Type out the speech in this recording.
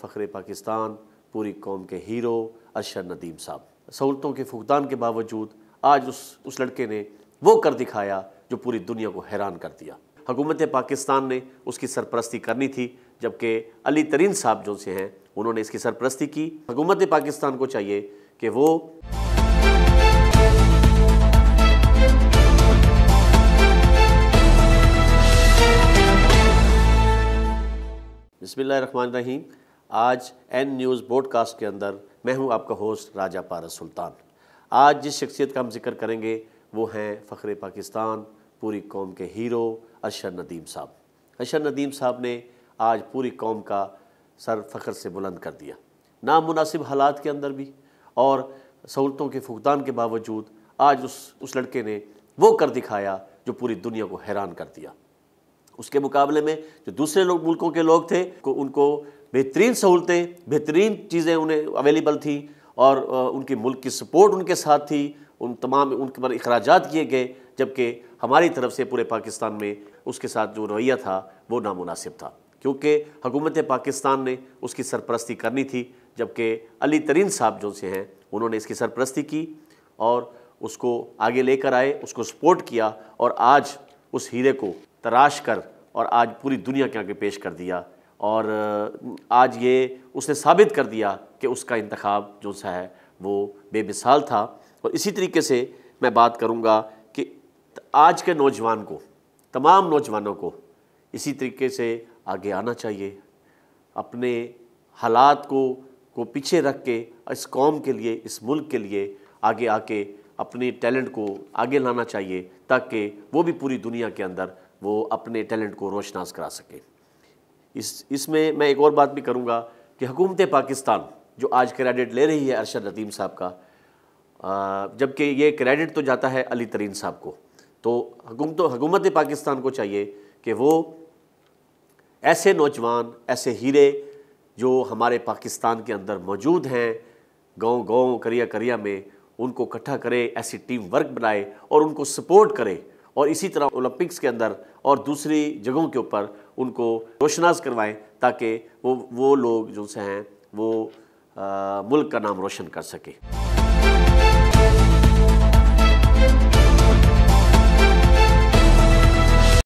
फ़ख्र पाकिस्तान, पूरी कौम के हीरो अरशद नदीम साहब। सहूलतों के फुकदान के बावजूद आज उस लड़के ने वो कर दिखाया जो पूरी दुनिया को हैरान कर दिया। हुकूमत पाकिस्तान ने उसकी सरपरस्ती करनी थी, जबकि अली तरीन साहब जो से हैं उन्होंने इसकी सरपरस्ती की। हुकूमत पाकिस्तान को चाहिए कि वो बिस्मिल्लाहिर्रहमानिर्रहीम। आज एन न्यूज़ ब्रॉडकास्ट के अंदर मैं हूं आपका होस्ट राजा पारस सुल्तान। आज जिस शख्सियत का हम जिक्र करेंगे वो हैं फ़ख्र पाकिस्तान, पूरी कौम के हीरो अरशद नदीम साहब। अरशद नदीम साहब ने आज पूरी कौम का सर फ़ख्र से बुलंद कर दिया। नामुनासिब हालात के अंदर भी और सहूलतों के फुकदान के बावजूद आज उस लड़के ने वो कर दिखाया जो पूरी दुनिया को हैरान कर दिया। उसके मुकाबले में जो दूसरे मुल्कों के लोग थे उनको बेहतरीन सहूलतें, बेहतरीन चीज़ें उन्हें अवेलेबल थी और उनकी मुल्क की सपोर्ट उनके साथ थी। उनके पर अखराजात किए गए, जबकि हमारी तरफ से पूरे पाकिस्तान में उसके साथ जो रवैया था वो नामुनासिब था, क्योंकि हुकूमत पाकिस्तान ने उसकी सरपरस्ती करनी थी, जबकि अली तरीन साहब जो से हैं उन्होंने इसकी सरपरस्ती की और उसको आगे लेकर आए, उसको सपोर्ट किया और आज उस हीरे को तराश कर और आज पूरी दुनिया के आगे पेश कर दिया। और आज ये उसने साबित कर दिया कि उसका इंतखाब जो सा है वो बेमिसाल था। और इसी तरीके से मैं बात करूँगा कि आज के नौजवान को, तमाम नौजवानों को इसी तरीके से आगे आना चाहिए। अपने हालात को पीछे रख के इस कौम के लिए, इस मुल्क के लिए आगे आके अपने टैलेंट को आगे लाना चाहिए, ताकि वो भी पूरी दुनिया के अंदर वो अपने टैलेंट को रोशनास करा सके। इसमें मैं एक और बात भी करूँगा कि हुकूमत पाकिस्तान जो आज क्रेडिट ले रही है अरशद नदीम साहब का, जबकि ये क्रेडिट तो जाता है अली तरीन साहब को, तो हुकूमत पाकिस्तान को चाहिए कि वो ऐसे नौजवान, ऐसे हीरे जो हमारे पाकिस्तान के अंदर मौजूद हैं, गाँव करिया करिया में, उनको इकट्ठा करे, ऐसी टीम वर्क बनाए और उनको सपोर्ट करे। और इसी तरह ओलंपिक्स के अंदर और दूसरी जगहों के ऊपर उनको रोशनास करवाएं, ताकि वो लोग जो से हैं वो मुल्क का नाम रोशन कर सके।